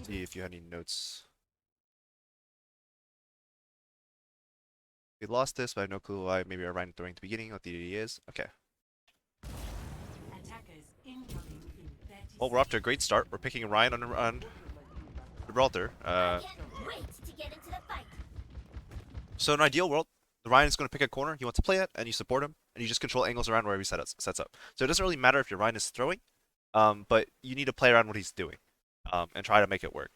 See if you had any notes. We lost this, but I have no clue why. Maybe our Ryan throwing at the beginning, what the ED is. Okay. Well, we're off to a great start. We're picking Ryan on Gibraltar. So in an ideal world, the Ryan is going to pick a corner he wants to play at, and you support him, and you just control angles around wherever he sets up. So it doesn't really matter if your Ryan is throwing, but you need to play around what he's doing, and try to make it work,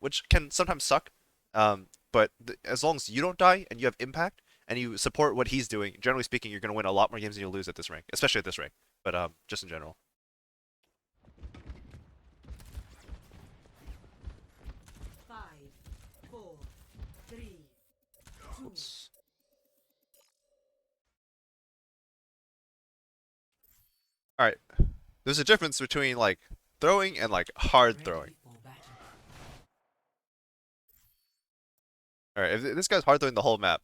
which can sometimes suck. But as long as you don't die and you have impact and you support what he's doing, generally speaking, you're going to win a lot more games than you'll lose at this rank, especially at this rank. But just in general. 5, 4, 3, 2. Oops. All right. There's a difference between like throwing and like hard throwing. All right, if this guy's hard throwing the whole map,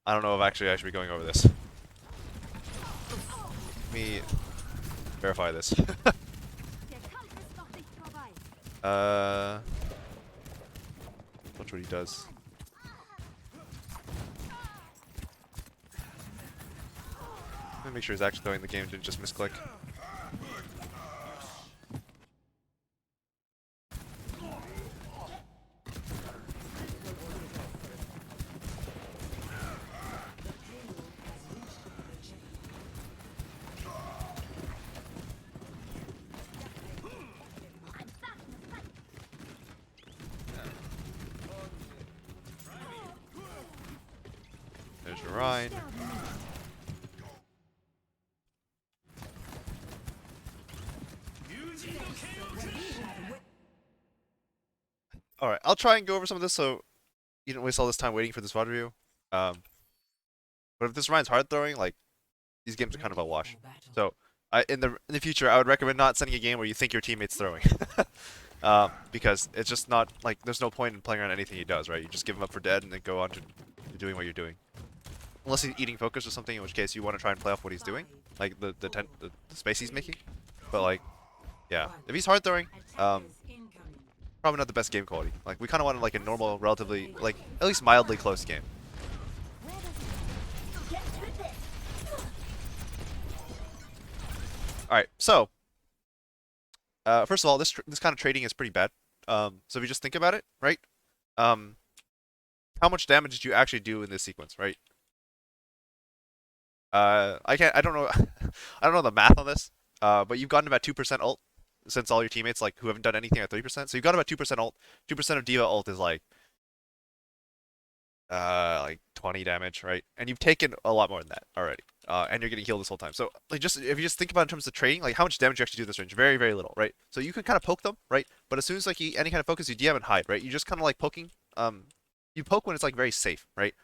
I don't know if actually I should be going over this. Let me verify this. Watch what he does. Let me make sure he's actually throwing the game, didn't just misclick. There's your Ryan. Alright, I'll try and go over some of this so you don't waste all this time waiting for this VOD review. But if this Ryan's hard throwing, like, these games are kind of a wash. So, in the future, I would recommend not sending a game where you think your teammate's throwing. Because it's just not, like, there's no point in playing around anything he does, right? You just give him up for dead and then go on to doing what you're doing. Unless he's eating focus or something, in which case you want to try and play off what he's doing, like the space he's making. But like, yeah, if he's hard throwing, probably not the best game quality. Like we kind of wanted like a normal, relatively, like at least mildly close game. All right, so first of all, this kind of trading is pretty bad. So if you just think about it, right? How much damage did you actually do in this sequence, right? I don't know, I don't know the math on this. But you've gotten about 2% ult since all your teammates like who haven't done anything at 3%. So you've got about 2% ult. 2% of D.Va ult is like 20 damage, right? And you've taken a lot more than that already. And you're getting healed this whole time. So like just if you just think about it in terms of trading, like how much damage you actually do this range, very, very little, right? So you can kind of poke them, right? But as soon as like any kind of focus, you DM and hide, right? You just kind of like poking. You poke when it's like very safe, right?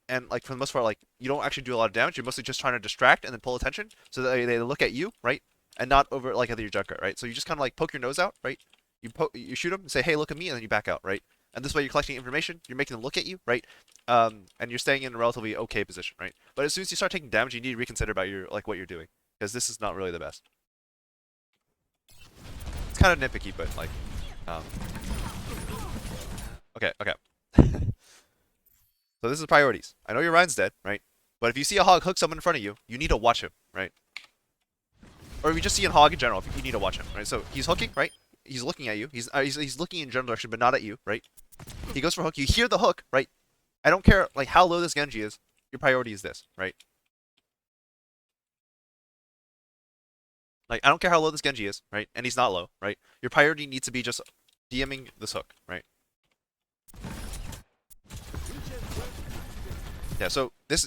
And like for the most part, like you don't actually do a lot of damage. You're mostly just trying to distract and then pull attention so that they look at you, right? And not over like at your Junkrat, right? So you just kind of like poke your nose out, right? You shoot them and say, hey, look at me, and then you back out, right? And this way you're collecting information. You're making them look at you, right? And you're staying in a relatively okay position, right? But as soon as you start taking damage, you need to reconsider about your like what you're doing because this is not really the best. It's kind of nitpicky, but like, okay. So this is priorities. I know your Ryan's dead, right? But if you see a hog hook someone in front of you, you need to watch him, right? Or if you just see a hog in general, you need to watch him, right? So he's hooking, right? He's looking at you. He's looking in general direction, but not at you, right? He goes for hook. You hear the hook, right? I don't care like how low this Genji is. Your priority is this, right? Like I don't care how low this Genji is, right? And he's not low, right? Your priority needs to be just DMing this hook, right? Yeah, so this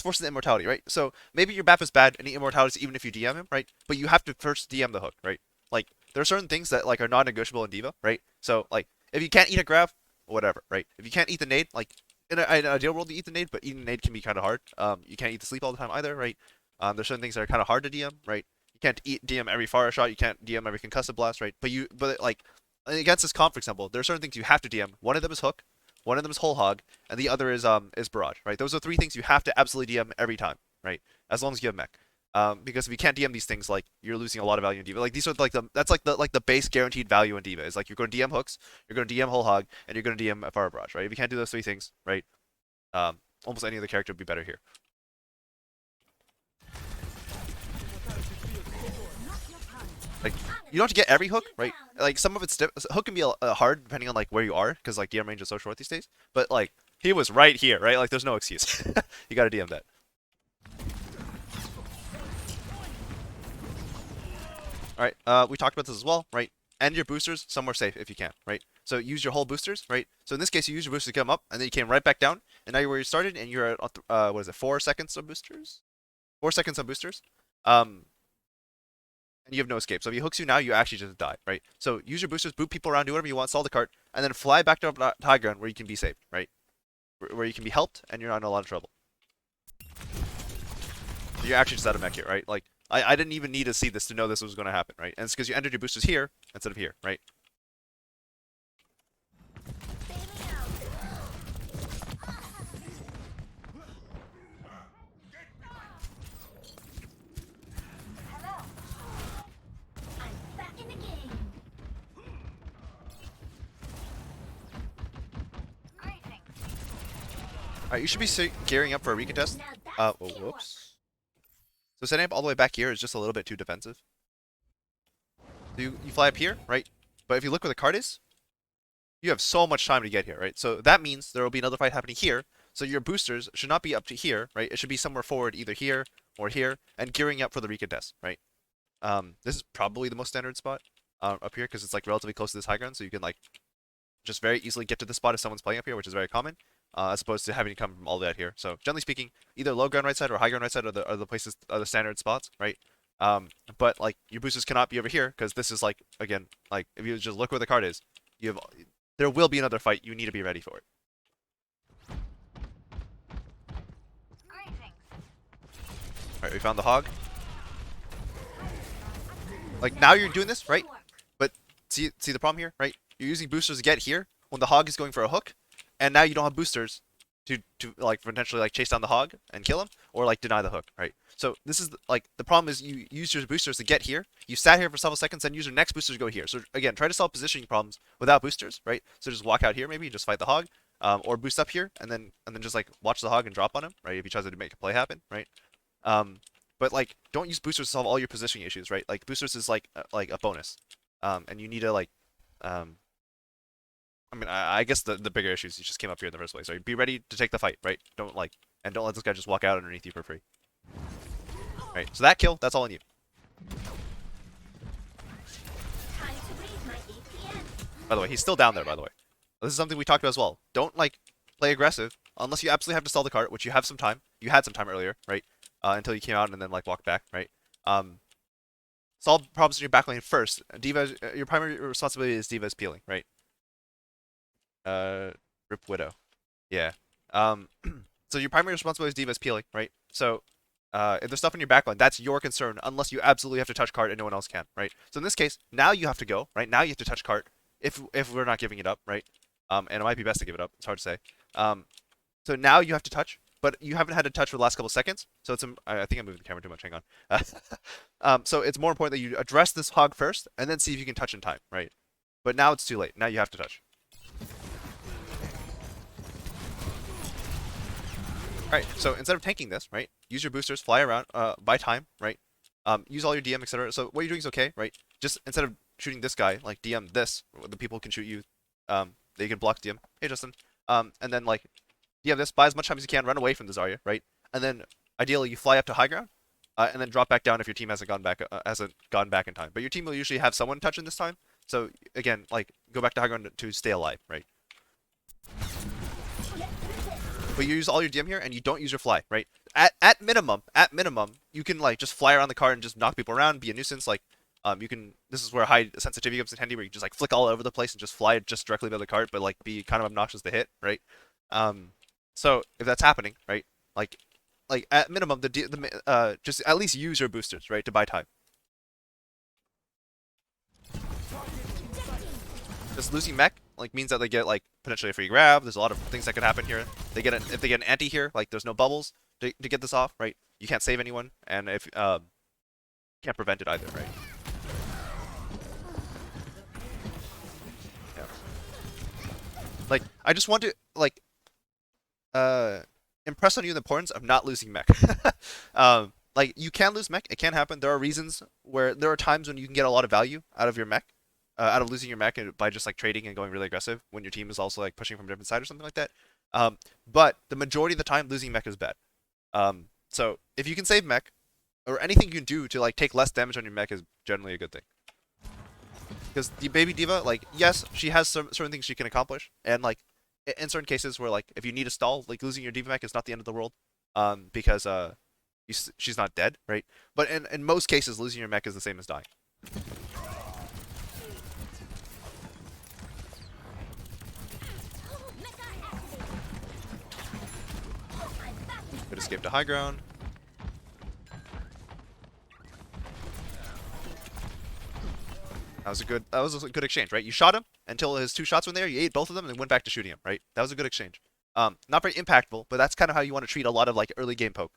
forces the immortality, right? So maybe your BAF is bad and the immortality even if you DM him, right? But you have to first DM the hook, right? Like there are certain things that like are non-negotiable in D.Va, right? So like if you can't eat a grab, whatever, right? If you can't eat the nade, like in an ideal world you eat the nade, but eating the nade can be kind of hard. You can't eat the sleep all the time either, right? There's certain things that are kind of hard to DM, right? You can't DM every fire shot, you can't DM every concussive blast, right? But like against this comp, for example, there are certain things you have to DM. One of them is hook, one of them is whole hog, and the other is barrage, right? Those are three things you have to absolutely DM every time, right? As long as you have mech. Because if you can't DM these things, like you're losing a lot of value in Diva. Like these are like the base guaranteed value in Diva is like you're going to DM hooks, you're going to DM whole hog, and you're going to DM Fire Barrage, right? If you can't do those three things, right, almost any other character would be better here. Like you don't have to get every hook, right? Like some of it's hook can be hard depending on like where you are, because like DM range is so short these days. But like he was right here, right? Like there's no excuse. You got to DM that. All right, we talked about this as well, right? End your boosters somewhere safe if you can, right? So use your whole boosters, right? So in this case, you use your boosters to come up, and then you came right back down, and now you're where you started, and you're at what is it, 4 seconds on boosters? 4 seconds on boosters, and you have no escape. So if he hooks you now, you actually just die, right? So use your boosters, boot people around, do whatever you want, stall the cart, and then fly back to high ground where you can be saved, right? Where you can be helped, and you're not in a lot of trouble. So you're actually just out of mech here, right? Like I didn't even need to see this to know this was going to happen, right? And it's because you entered your boosters here instead of here, right? Alright, you should be gearing up for a recontest. Oh, whoops. So setting up all the way back here is just a little bit too defensive. So you fly up here, right? But if you look where the card is, you have so much time to get here, right? So that means there will be another fight happening here. So your boosters should not be up to here, right? It should be somewhere forward, either here or here, and gearing up for the recontest, right? This is probably the most standard spot up here because it's like relatively close to this high ground, so you can like just very easily get to the spot if someone's playing up here, which is very common, as opposed to having to come from all the way out here. So generally speaking, either low ground right side or high ground right side are the places are the standard spots, right? But like your boosters cannot be over here because this is like again like if you just look where the card is, you have there will be another fight. You need to be ready for it. All right, we found the hog. Like now you're doing this right, but see the problem here, right? You're using boosters to get here when the hog is going for a hook, and now you don't have boosters to like potentially like chase down the hog and kill him or like deny the hook, right? So this is like the problem is you use your boosters to get here. You sat here for several seconds, then use your next boosters to go here. So again, try to solve positioning problems without boosters, right? So just walk out here, maybe just fight the hog, or boost up here, and then just like watch the hog and drop on him, right? If he tries to make a play happen, right? But like don't use boosters to solve all your positioning issues, right? Like boosters is like a bonus, and you need to like I mean, I guess the bigger issues you just came up here in the first place. Right? Be ready to take the fight, right? Don't let this guy just walk out underneath you for free. Right. So that kill, that's all on you. By the way, he's still down there. By the way, this is something we talked about as well. Don't like play aggressive unless you absolutely have to stall the cart, which you have some time. You had some time earlier, right? Until you came out and then like walked back, right? Solve problems in your back lane first. Diva, your primary responsibility is Diva's peeling, right? Rip Widow. Yeah. So your primary responsibility is Diva's peeling, right? So, if there's stuff in your backline, that's your concern, unless you absolutely have to touch cart and no one else can, right? So in this case, now you have to go, right? Now you have to touch cart if we're not giving it up, right? And it might be best to give it up. It's hard to say. So now you have to touch, but you haven't had to touch for the last couple seconds. So it's I think I'm moving the camera too much. Hang on. So it's more important that you address this hog first and then see if you can touch in time, right? But now it's too late. Now you have to touch. Alright, so instead of tanking this, right, use your boosters, fly around, buy time, right, use all your DM, etc. So what you're doing is okay, right, just instead of shooting this guy, like, DM this, the people can shoot you, they can block DM, hey Justin, and then, like, DM this, buy as much time as you can, run away from the Zarya, right, and then, ideally, you fly up to high ground, and then drop back down if your team hasn't gone back in time, but your team will usually have someone touching this time, so, again, like, go back to high ground to stay alive, right. But you use all your DM here, and you don't use your fly, right? At minimum, you can like just fly around the card and just knock people around, be a nuisance. Like, you can. This is where high sensitivity comes in handy, where you just like flick all over the place and just fly just directly by the card, but like be kind of obnoxious to hit, right? So if that's happening, right? Like at minimum, just at least use your boosters, right, to buy time. Just losing mech like means that they get like potentially a free grab. There's a lot of things that could happen here. If they get an anti here, like there's no bubbles. to get this off, right? You can't save anyone, and if can't prevent it either, right? Yeah. Like I just want to like uh impress on you the importance of not losing mech. Like you can lose mech, it can happen. There are reasons where there are times when you can get a lot of value out of your mech, out of losing your mech by just like trading and going really aggressive when your team is also like pushing from a different side or something like that. But the majority of the time, losing mech is bad. So if you can save mech, or anything you can do to like take less damage on your mech is generally a good thing. Because the baby diva, like, yes, she has some certain things she can accomplish, and like in certain cases where like if you need a stall, like losing your diva mech is not the end of the world, because she's not dead, right? But in most cases, losing your mech is the same as dying. Good escape to high ground. That was a good exchange, right? You shot him until his 2 shots were there, you ate both of them, and then went back to shooting him, right? That was a good exchange. Not very impactful, but that's kind of how you want to treat a lot of like early game poke.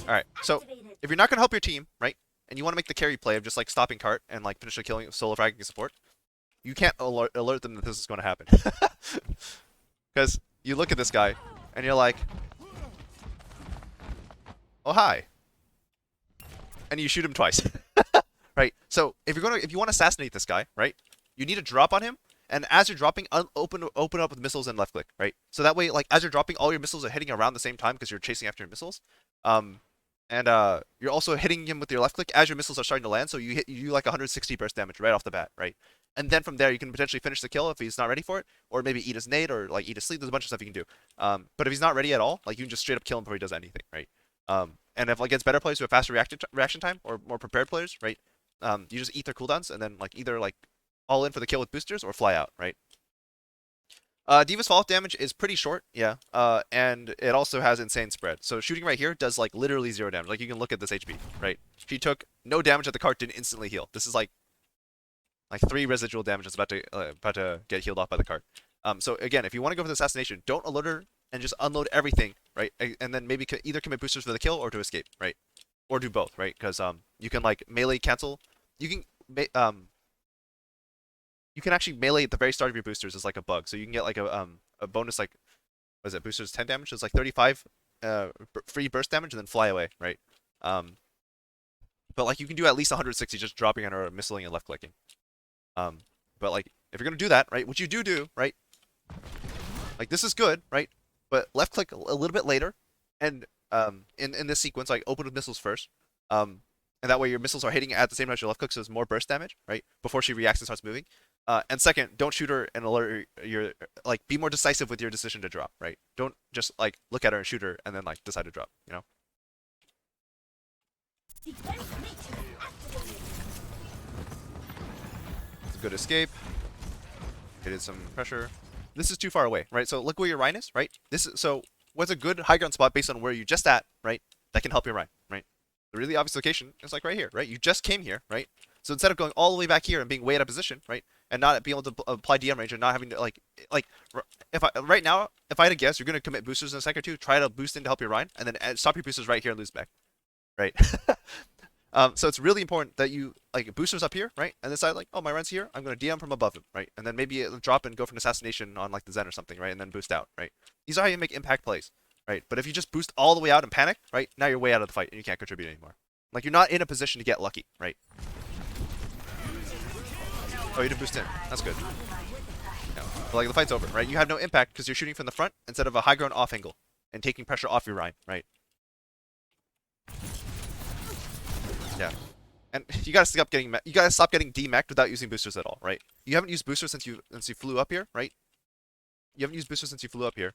Alright, so if you're not gonna help your team, right? And you want to make the carry play of just like stopping cart and like potentially killing solo fragging support, you can't alert them that this is going to happen. Because you look at this guy and you're like, oh hi, and you shoot him twice, right? So if you want to assassinate this guy, right, you need to drop on him, and as you're dropping, open up with missiles and left click, right? So that way, like as you're dropping, all your missiles are hitting around the same time because you're chasing after your missiles, and you're also hitting him with your left click as your missiles are starting to land. So you do like 160 burst damage right off the bat, right? And then from there, you can potentially finish the kill if he's not ready for it, or maybe eat his nade, or like eat his sleep. There's a bunch of stuff you can do. But if he's not ready at all, like you can just straight up kill him before he does anything, right? And if like against better players who have faster reaction time or more prepared players, right? You just eat their cooldowns and then like either like all in for the kill with boosters or fly out, right? Diva's fallout damage is pretty short, yeah. And it also has insane spread. So shooting right here does like literally 0 damage. Like you can look at this HP, right? She took no damage at the cart, didn't instantly heal. This is like 3 residual damage that's about to get healed off by the cart. So again, if you want to go for the assassination, don't alert her and just unload everything, right? And then maybe either commit boosters for the kill or to escape, right? Or do both, right? Because you can like melee cancel. You can actually melee at the very start of your boosters as like a bug, so you can get like a bonus like, what is it? Boosters 10 damage. So it's like 35 free burst damage and then fly away, right? But like you can do at least 160 just dropping on her, missiling and left clicking. But like if you're gonna do that, right? Which you do, right? Like this is good, right? But left click a little bit later, and in this sequence, like open with missiles first. And that way your missiles are hitting at the same time as your left click, so there's more burst damage, right? Before she reacts and starts moving. And second, don't shoot her and alert your like be more decisive with your decision to drop, right? Don't just like look at her and shoot her and then like decide to drop, you know? It's a good escape. Hit some pressure. This is too far away, right? So look where your Rhine is, right? So what's a good high ground spot based on where you're just at, right? That can help your Rhine, right? The really obvious location is like right here, right? You just came here, right? So instead of going all the way back here and being way out of position, right, and not being able to apply DM range and not having to like if right now if I had to guess, you're gonna commit boosters in a second or two, try to boost in to help your Rhine, and then stop your boosters right here and lose back, right? So it's really important that you like boosters up here, right, and this side like, oh, my Rhine's here, I'm gonna DM from above him, right, and then maybe drop and go for an assassination on like the Zen or something, right, and then boost out, right. These are how you make impact plays, right. But if you just boost all the way out and panic, right, now you're way out of the fight and you can't contribute anymore. Like you're not in a position to get lucky, right? Oh, you didn't boost in. That's good. No. But like the fight's over, right? You have no impact because you're shooting from the front instead of a high ground off angle and taking pressure off your Rhine, right? Yeah. And you gotta stop getting demeched without using boosters at all, right? You haven't used boosters since you flew up here, right? You haven't used boosters since you flew up here.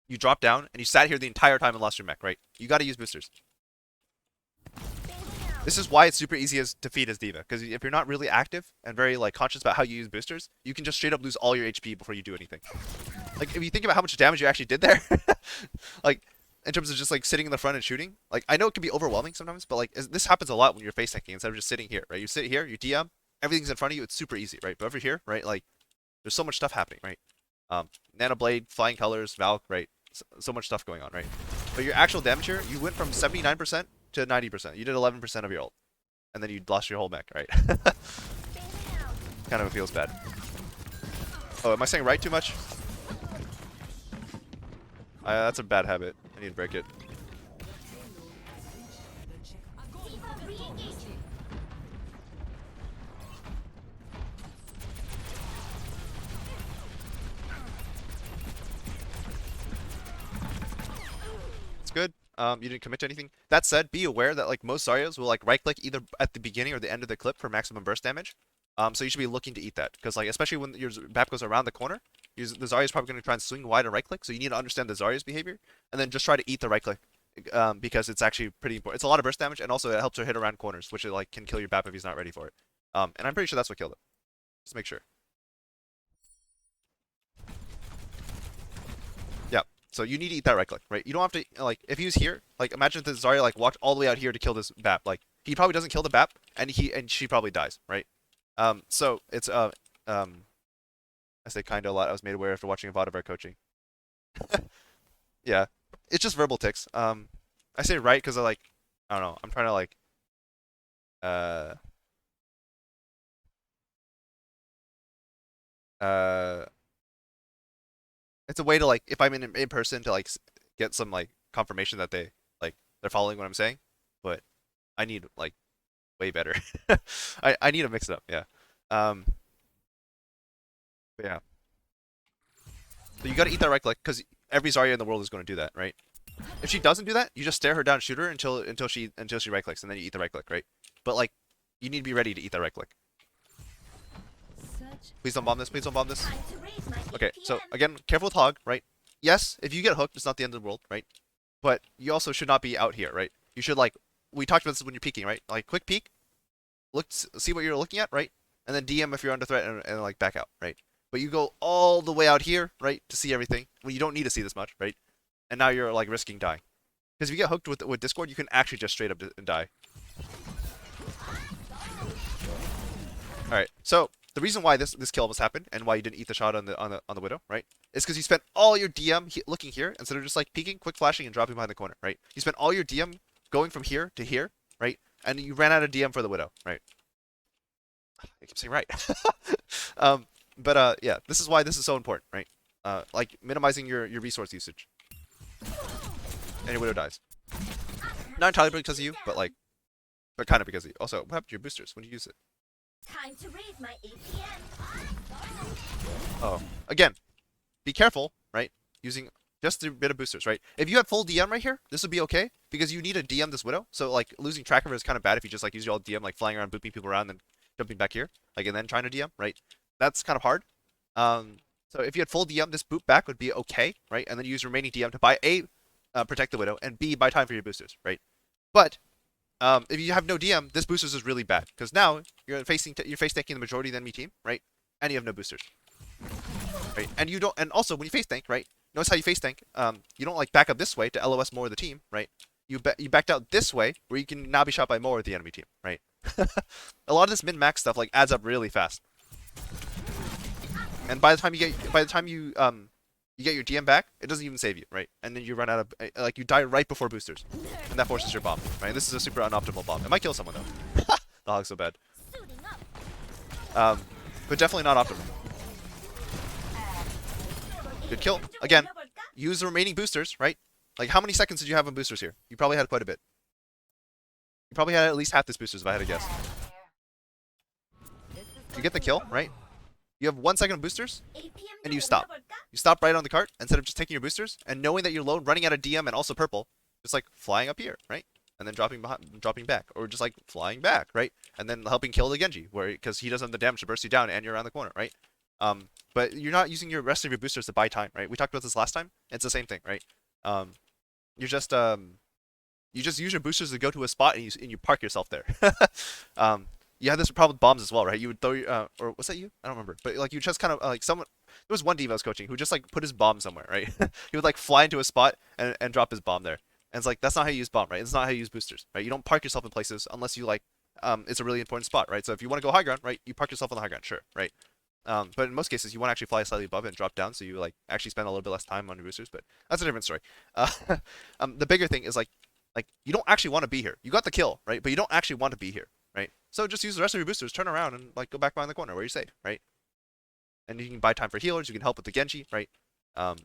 You dropped down and you sat here the entire time and lost your mech, right? You gotta use boosters. This is why it's super easy to feed as D.Va, because if you're not really active and very like conscious about how you use boosters, you can just straight up lose all your HP before you do anything. Like if you think about how much damage you actually did there, like in terms of just like sitting in the front and shooting. Like I know it can be overwhelming sometimes, but like this happens a lot when you're face tanking instead of just sitting here, right? You sit here, you DM, everything's in front of you, it's super easy, right? But over here, right, like there's so much stuff happening, right? Nano Blade, Flying Colors, Valk, right? So much stuff going on, right? But your actual damage here, you went from 79% to 90%. You did 11% of your ult, and then you lost your whole mech, right? Kind of feels bad. Oh, am I saying right too much? That's a bad habit. I need to break it. It's good. You didn't commit to anything. That said, be aware that like most Zaryos will like right click either at the beginning or the end of the clip for maximum burst damage. So you should be looking to eat that because like especially when your BAP goes around the corner, the Zarya is probably going to try and swing wide and right click. So you need to understand the Zarya's behavior and then just try to eat the right click because it's actually pretty important. It's a lot of burst damage and also it helps her hit around corners, which like can kill your BAP if he's not ready for it. And I'm pretty sure that's what killed him. Just make sure. Yeah. So you need to eat that right click, right? You don't have to like if he was here, like imagine if the Zarya like walked all the way out here to kill this BAP. Like he probably doesn't kill the BAP and she probably dies, right? So it's I say kinda a lot. I was made aware after watching a VOD of our coaching. Yeah, it's just verbal tics. I say right because I don't know. I'm trying to like uh uh. It's a way to like if I'm in person to like get some like confirmation that they're following what I'm saying, but I need like way better. I need to mix it up. Yeah. Um. But yeah. So you gotta eat that right click because every Zarya in the world is going to do that, right? If she doesn't do that, you just stare her down, shoot her until she right clicks, and then you eat the right click, right? But like, you need to be ready to eat that right click. Please don't bomb this. Please don't bomb this. Okay, so again, careful with Hog, right? Yes, if you get hooked, it's not the end of the world, right? But you also should not be out here, right? You should like, we talked about this when you're peeking, right? Like quick peek, see what you're looking at, right? And then DM if you're under threat and like back out, right? But you go all the way out here, right, to see everything. Well, you don't need to see this much, right? And now you're like risking dying. Because if you get hooked with Discord, you can actually just straight up die. Alright, so the reason why this kill almost happened and why you didn't eat the shot on the Widow, right? Is because you spent all your DM looking here instead of just like peeking, quick flashing, and dropping behind the corner, right? You spent all your DM going from here to here, right? And you ran out of DM for the Widow, right? I keep saying right. Yeah, this is why this is so important, right? Like minimizing your resource usage. And your Widow dies. Not entirely because of you, but kind of because of you. Also, what happened to your boosters? When did you use it? Time to raise my APM. Oh, again, be careful, right? Using just a bit of boosters, right? If you had full DM right here, this would be okay because you need to DM this Widow. So like losing track of her is kind of bad if you just like use your all DM like flying around, booping people around, and jumping back here, like and then trying to DM, right? That's kind of hard. So if you had full DM, this boot back would be okay, right? And then use remaining DM to buy A, protect the Widow, and B, buy time for your boosters, right? But if you have no DM, this boosters is really bad because now you're face tanking the majority of the enemy team, right? And you have no boosters, right? And you don't. And also when you face tank, right? Notice how you face tank. You don't like back up this way to LOS more of the team, right? You backed out this way where you can now be shot by more of the enemy team, right? A lot of this min max stuff like adds up really fast. And by the time you get your DM back, it doesn't even save you, right? And then you run out of like you die right before boosters, and that forces your bomb, right? This is a super unoptimal bomb. It might kill someone though. The Hog's so bad. But definitely not optimal. Good kill. Again, use the remaining boosters, right? Like how many seconds did you have on boosters here? You probably had quite a bit. You probably had at least half this boosters if I had to guess. You get the kill, right? You have 1 second of boosters, and you stop. You stop right on the cart instead of just taking your boosters and knowing that you're low, running out of DM and also purple, just like flying up here, right? And then dropping back, or just like flying back, right? And then helping kill the Genji, because he doesn't have the damage to burst you down and you're around the corner, right? But you're not using your rest of your boosters to buy time, right? We talked about this last time. It's the same thing, right? You just use your boosters to go to a spot and you park yourself there. you had this problem with bombs as well, right? You would throw your, or was that you? I don't remember. But like you just kind of like someone. There was one diva I was coaching who just like put his bomb somewhere, right? He would like fly into a spot and drop his bomb there. And it's like that's not how you use bomb, right? It's not how you use boosters, right? You don't park yourself in places unless you like it's a really important spot, right? So if you want to go high ground, right, you park yourself on the high ground, sure, right? But in most cases, you want to actually fly slightly above it and drop down, so you like actually spend a little bit less time on your boosters. But that's a different story. Uh, the bigger thing is like you don't actually want to be here. You got the kill, right? But you don't actually want to be here, right? So just use the rest of your boosters, turn around, and like go back behind the corner where you're safe, right? And you can buy time for healers. You can help with the Genji, right? Um,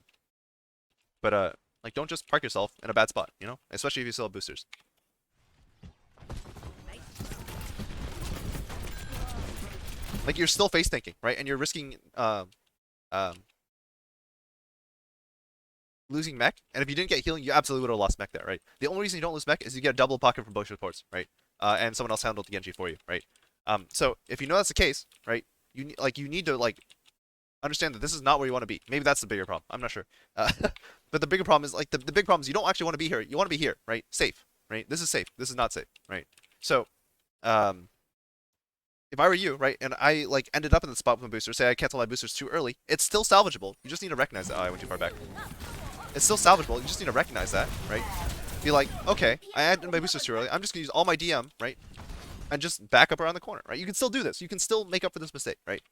but like don't just park yourself in a bad spot, you know, especially if you still have boosters. Like you're still face tanking, right? And you're risking um, losing mech. And if you didn't get healing, you absolutely would have lost mech there, right? The only reason you don't lose mech is you get a double pocket from both supports, right? And someone else handled the Genji for you, right? So if you know that's the case, right? You need to like understand that this is not where you want to be. Maybe that's the bigger problem. I'm not sure. But the bigger problem is like the big problem is you don't actually want to be here. You want to be here, right? Safe, right? This is safe. This is not safe, right? So, if I were you, right, and I like ended up in the spot with my booster, say I cancel my boosters too early, it's still salvageable. You just need to recognize that. Oh, I went too far back. It's still salvageable. You just need to recognize that, right? Be like, okay, I added my boosters too early. I'm just gonna use all my DM, right, and just back up around the corner, right? You can still do this. You can still make up for this mistake, right?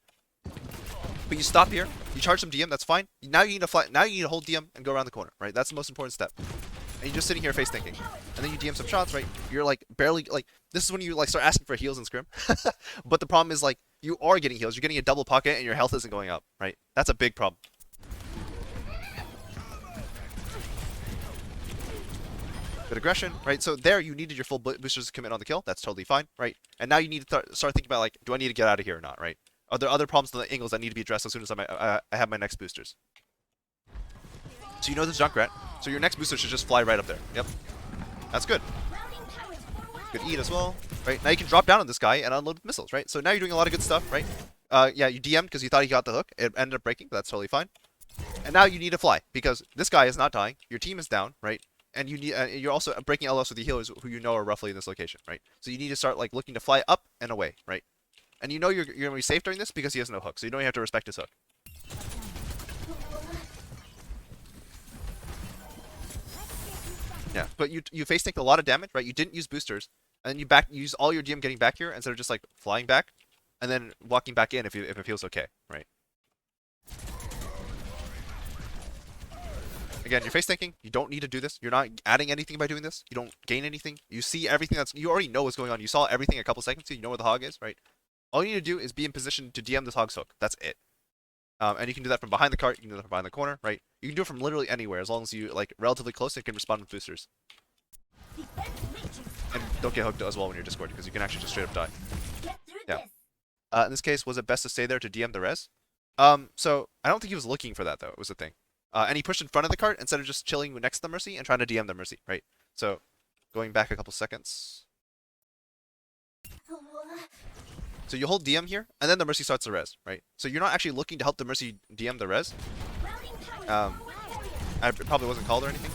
But you stop here, you charge some DM, that's fine. Now you need to fly. Now you need to hold DM and go around the corner, right? That's the most important step. And you're just sitting here face thinking, and then you DM some shots, right? You're like barely like this is when you like start asking for heals in scrim. But the problem is like you are getting heals, you're getting a double pocket, and your health isn't going up, right? That's a big problem. Good aggression, right? So there you needed your full boosters to commit on the kill. That's totally fine, right? And now you need to start thinking about like, do I need to get out of here or not, right? Are there other problems in the angles that need to be addressed as soon as I have my next boosters? So you know there's Junkrat, so your next booster should just fly right up there. Yep, that's good. Good eat as well, right? Now you can drop down on this guy and unload missiles, right? So now you're doing a lot of good stuff, right? Yeah, you DM'd because you thought he got the hook. It ended up breaking, but that's totally fine. And now you need to fly because this guy is not dying. Your team is down, right? And you need you're also breaking LS with the healers who you know are roughly in this location, right? So you need to start like looking to fly up and away, right? And you know you're gonna be safe during this because he has no hook, so you don't have to respect his hook. Yeah, but you face tanked a lot of damage, right? You didn't use boosters, and you use all your DM getting back here instead of just like flying back, and then walking back in if it feels okay, right? Again, you're face tanking. You don't need to do this. You're not adding anything by doing this. You don't gain anything. You see everything you already know what's going on. You saw everything a couple seconds ago. You know where the hog is, right? All you need to do is be in position to DM this hog's hook. That's it. And you can do that from behind the cart. You can do that from behind the corner, right? You can do it from literally anywhere as long as you like relatively close and can respond with boosters. And don't get hooked as well when you're discording because you can actually just straight up die. Yeah. In this case, was it best to stay there to DM the res? So I don't think he was looking for that though. It was the thing. And he pushed in front of the cart instead of just chilling next to the Mercy and trying to DM the Mercy, right? So, going back a couple seconds. So you hold DM here, and then the Mercy starts the res, right? So you're not actually looking to help the Mercy DM the res. It probably wasn't called or anything.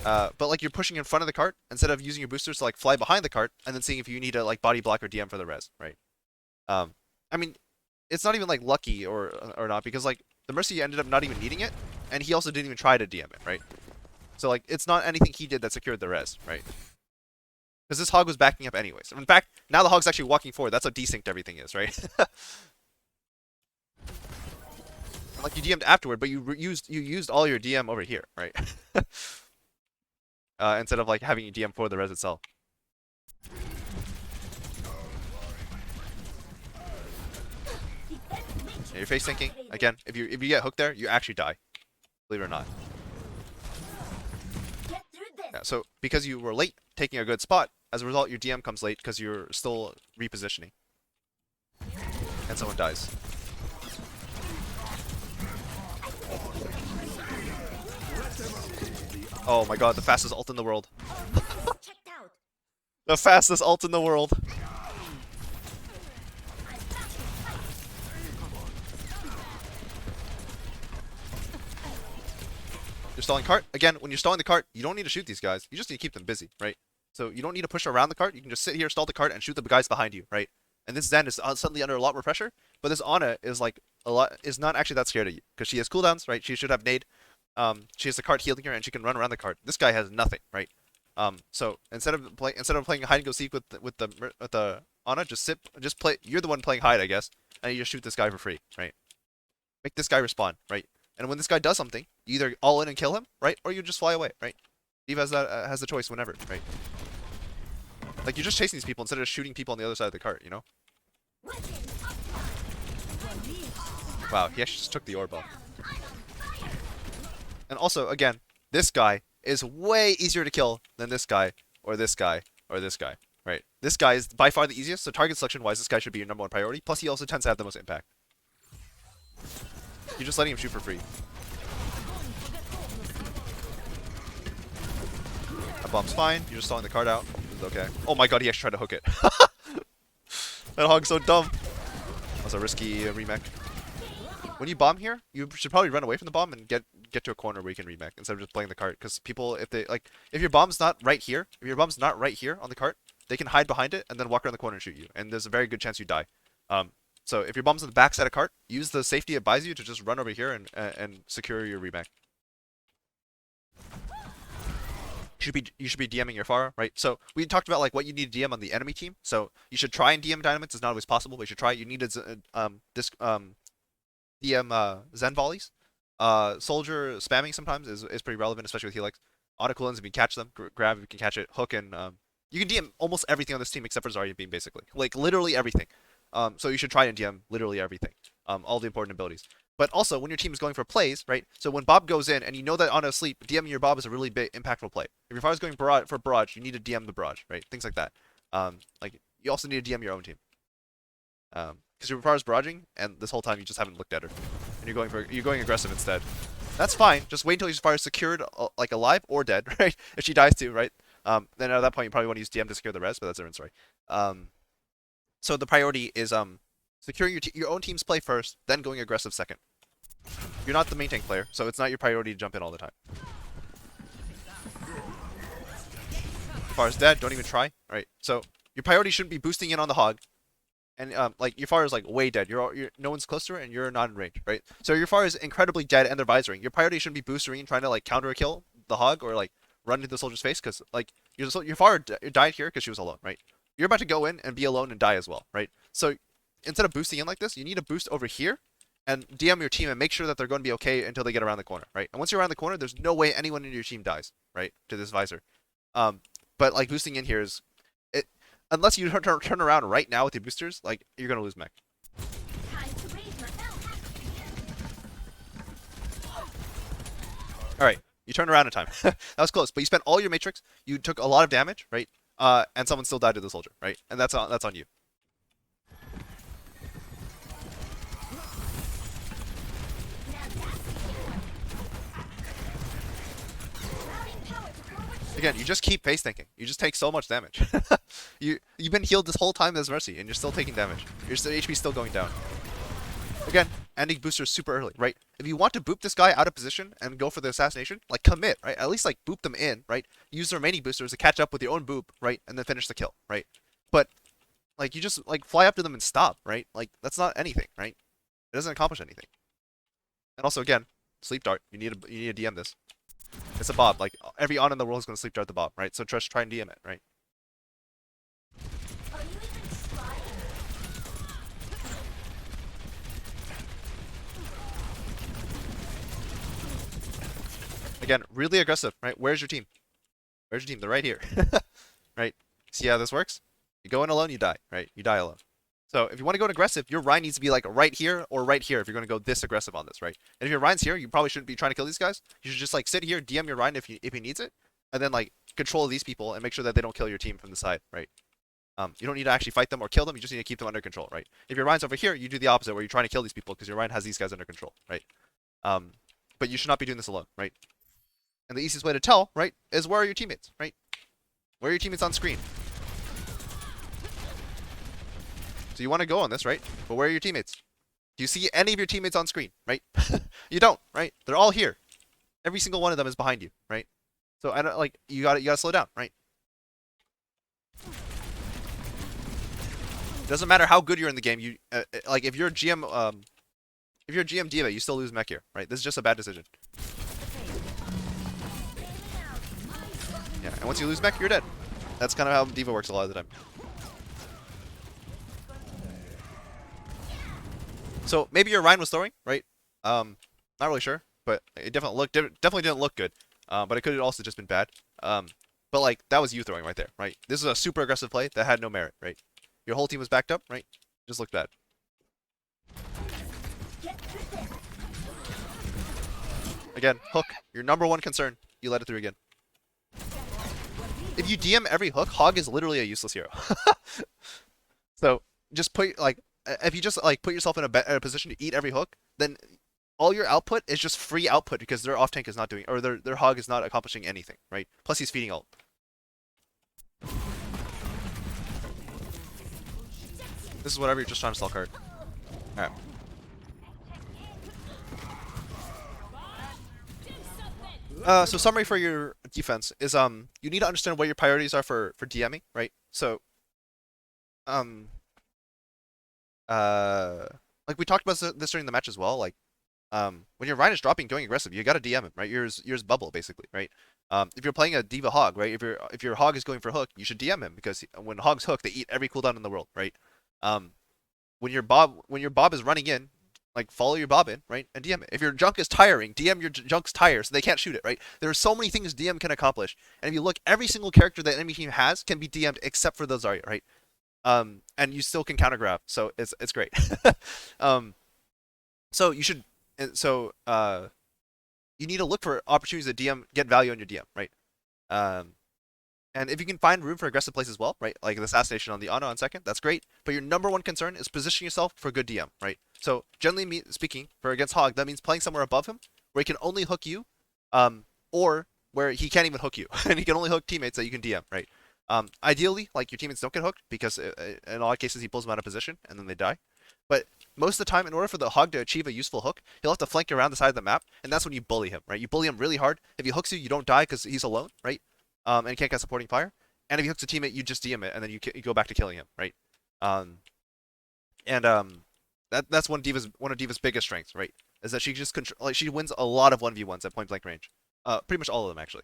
But like you're pushing in front of the cart instead of using your boosters to like fly behind the cart and then seeing if you need to like body block or DM for the res, right? I mean, it's not even like lucky or not because like the Mercy ended up not even needing it, and he also didn't even try to DM it, right? So like it's not anything he did that secured the res, right? Because this hog was backing up anyways. In fact, now the hog's actually walking forward. That's how desynced everything is, right? Like you DM'd afterward, but you used all your DM over here, right? Instead of like having you DM for the res itself. Yeah, you're face sinking again. If you get hooked there, you actually die. Believe it or not. Yeah, so because you were late taking a good spot, as a result, your DM comes late because you're still repositioning, and someone dies. Oh my god, the fastest ult in the world. The fastest ult in the world. You're stalling cart. Again, when you're stalling the cart, you don't need to shoot these guys. You just need to keep them busy, right? So you don't need to push around the cart. You can just sit here, stall the cart, and shoot the guys behind you, right? And this Zen is suddenly under a lot more pressure, but this Ana is like is not actually that scared of you because she has cooldowns, right? She should have nade. She has the cart healing her, and she can run around the cart. This guy has nothing, right? So instead of playing hide and go seek with the Ana, just play. You're the one playing hide, I guess, and you just shoot this guy for free, right? Make this guy respawn, right? And when this guy does something, you either all in and kill him, right, or you just fly away, right? Steve has the choice whenever, right? Like you're just chasing these people instead of shooting people on the other side of the cart, you know? Wow, he actually just took the orb off. And also, again, this guy is way easier to kill than this guy, or this guy, or this guy, right? This guy is by far the easiest, so target selection-wise, this guy should be your #1 priority. Plus, he also tends to have the most impact. You're just letting him shoot for free. That bomb's fine. You're just stalling the card out. It's okay. Oh my god, he actually tried to hook it. That hog's so dumb. That was a risky remake. When you bomb here, you should probably run away from the bomb and get to a corner where you can remake instead of just playing the cart. Because people, if your bomb's not right here, on the cart, they can hide behind it and then walk around the corner and shoot you. And there's a very good chance you die. So if your bomb's on the back side of cart, use the safety it buys you to just run over here and secure your remake. You should be DMing your Pharah, right? So we talked about like what you need to DM on the enemy team. So you should try and DM Dynamites. It's not always possible, but you should try. You need to DM Zen volleys. Soldier spamming sometimes is pretty relevant, especially with Helix. Auto cooldowns if you can catch them, grab if you can catch it, hook and you can DM almost everything on this team except for Zarya Beam, basically. Like literally everything. So you should try and DM literally everything. All the important abilities. But also, when your team is going for plays, right? So when Bob goes in and you know that on a sleep, DMing your Bob is a really big, impactful play. If your Pharah's going for barrage, you need to DM the barrage, right? Things like that. Like you also need to DM your own team. Because your Pharah's barraging, and this whole time you just haven't looked at her, and you're going aggressive instead. That's fine. Just wait until your Pharah's secured, like alive or dead, right? If she dies too, right? Then at that point you probably want to use DM to secure the res, but that's a different story. So the priority is securing your own team's play first, then going aggressive second. You're not the main tank player, so it's not your priority to jump in all the time. Pharah's dead, don't even try. Alright, so your priority shouldn't be boosting in on the hog. And like your Pharah's like way dead. You're no one's close to her and you're not in range, right? So your Pharah is incredibly dead and they're visoring. Your priority shouldn't be boostering and trying to like counter a kill the hog or like run into the soldier's face because like your Pharah died here because she was alone, right? You're about to go in and be alone and die as well, right? So instead of boosting in like this, you need to boost over here and DM your team and make sure that they're going to be okay until they get around the corner, right? And once you're around the corner, there's no way anyone in your team dies, right? To this visor. But like boosting in here is, unless you turn around right now with your boosters, like you're gonna lose mech. All right, you turned around in time. That was close, but you spent all your matrix. You took a lot of damage, right? And someone still died to the soldier, right? And that's on you. Again, you just keep face tanking. You just take so much damage. You've been healed this whole time as Mercy, and you're still taking damage. Your HP is still going down. Again, ending boosters super early, right? If you want to boop this guy out of position and go for the assassination, like commit, right? At least like boop them in, right? Use the remaining boosters to catch up with your own boop, right? And then finish the kill, right? But like you just like fly up to them and stop, right? Like that's not anything, right? It doesn't accomplish anything. And also again, sleep dart. You need to DM this. It's a Bob. Like every on in the world is going to sleep dart the Bob, right? So try and DM it, right? Are you even trying? Again, really aggressive, right? Where's your team? Where's your team? They're right here, right? See how this works? You go in alone, you die, right? You die alone. So if you want to go in aggressive, your Rhine needs to be like right here or right here if you're going to go this aggressive on this, right? And if your Rhine's here, you probably shouldn't be trying to kill these guys. You should just like sit here, DM your Rhine if he needs it, and then like control these people and make sure that they don't kill your team from the side, right? You don't need to actually fight them or kill them. You just need to keep them under control, right? If your Rhine's over here, you do the opposite where you're trying to kill these people because your Rhine has these guys under control, right? But you should not be doing this alone, right? And the easiest way to tell, right, is where are your teammates, right? Where are your teammates on screen? So you want to go on this, right? But where are your teammates? Do you see any of your teammates on screen, right? You don't, right? They're all here. Every single one of them is behind you, right? So I don't like you got to slow down, right? It doesn't matter how good you're in the game. You like if you're GM if you're GM Diva, you still lose mech here, right? This is just a bad decision. Yeah, and once you lose mech, you're dead. That's kind of how Diva works a lot of the time. So maybe your Ryan was throwing, right? Not really sure, but it definitely didn't look good. But it could have also just been bad. But like that was you throwing right there, right? This is a super aggressive play that had no merit, right? Your whole team was backed up, right? Just looked bad. Again, hook, your number one concern. You let it through again. If you DM every hook, Hog is literally a useless hero. So just put like if you just like put yourself in a position to eat every hook, then all your output is just free output because their off tank is not doing or their Hog is not accomplishing anything, right? Plus he's feeding ult. This is whatever you're just trying to sell card. Alright. So summary for your defense is you need to understand what your priorities are for DMing, right? So um like we talked about this during the match as well, like when your Ryan is dropping going aggressive, you gotta DM him, right? Yours bubble basically, right? If you're playing a Diva Hog, right? If your Hog is going for hook, you should DM him because when Hogs hook, they eat every cooldown in the world, right? Um when your Bob is running in, like follow your Bob in, right? And DM it. If your junk is tiring, DM your junk's tire so they can't shoot it, right? There are so many things DM can accomplish. And if you look, every single character that enemy team has can be DM'd except for the Zarya, right? And you still can counter grab, so it's great. So you should you need to look for opportunities to DM get value on your DM, right? And if you can find room for aggressive plays as well, right? Like the assassination on the Ana on second, that's great. But your number one concern is positioning yourself for good DM, right? So generally speaking, for against Hog, that means playing somewhere above him where he can only hook you, or where he can't even hook you and he can only hook teammates that you can DM, right? Ideally, like your teammates don't get hooked because in a lot of cases he pulls them out of position and then they die. But most of the time, in order for the Hog to achieve a useful hook, he'll have to flank around the side of the map, and that's when you bully him, right? You bully him really hard. If he hooks you, you don't die because he's alone, right? And he can't get supporting fire. And if he hooks a teammate, you just DM it, and then you go back to killing him, right? And that's one of Diva's biggest strengths, right? Is that she just she wins a lot of 1v1s at point blank range. Pretty much all of them actually.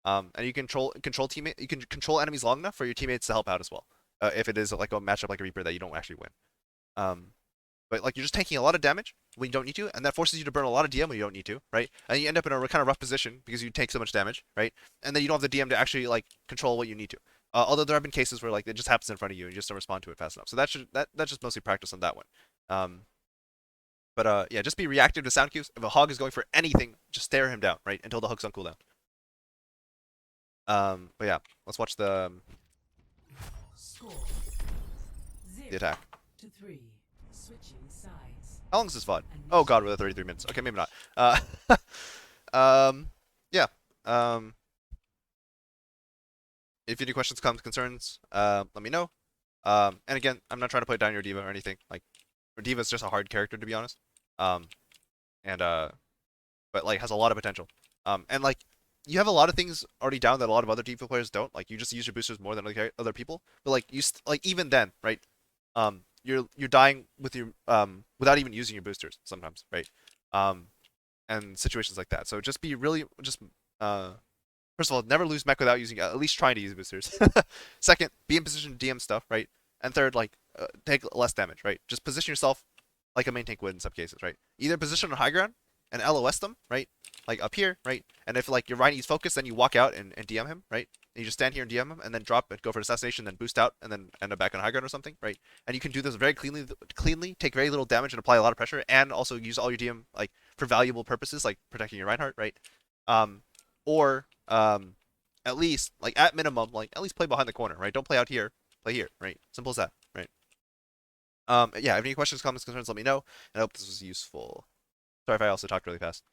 And you control teammate, you can control enemies long enough for your teammates to help out as well. If it is like a matchup like a Reaper that you don't actually win. But like you're just taking a lot of damage when you don't need to, and that forces you to burn a lot of DM when you don't need to, right? And you end up in a kind of rough position because you take so much damage, right? And then you don't have the DM to actually like control what you need to. Although there have been cases where like it just happens in front of you and you just don't respond to it fast enough. So that's just mostly practice on that one. But yeah, just be reactive to sound cues. If a Hog is going for anything, just stare him down, right, until the hook's on cooldown. But yeah, let's watch the Score the attack. 0-3. Switching sides. How long is this VOD? Oh god, we're at 33 minutes. Okay, maybe not. Yeah. If you have any questions, comments, concerns, let me know. And again, I'm not trying to play down your Diva or anything. Like, Diva is just a hard character to be honest. But like has a lot of potential. And like you have a lot of things already down that a lot of other Diva players don't. Like you just use your boosters more than other people. But like like even then, right? You're dying with your without even using your boosters sometimes, right? And situations like that. So just be really just first of all, never lose mech without using at least trying to use boosters. Second, be in position to DM stuff, right? And third, like take less damage, right? Just position yourself like a main tank would in some cases, right? Either position on high ground and LOS them, right? Like up here, right? And if like your Ryan needs focus, then you walk out and DM him, right? And you just stand here and DM him, and then drop and go for assassination, then boost out, and then end up back on high ground or something, right? And you can do this very cleanly, take very little damage and apply a lot of pressure, and also use all your DM like for valuable purposes, like protecting your Reinhardt, right? Or at least like at minimum, like at least play behind the corner, right? Don't play out here, play here, right? Simple as that, right? Yeah. If any questions, comments, concerns, let me know. And I hope this was useful. Sorry if I also talked really fast.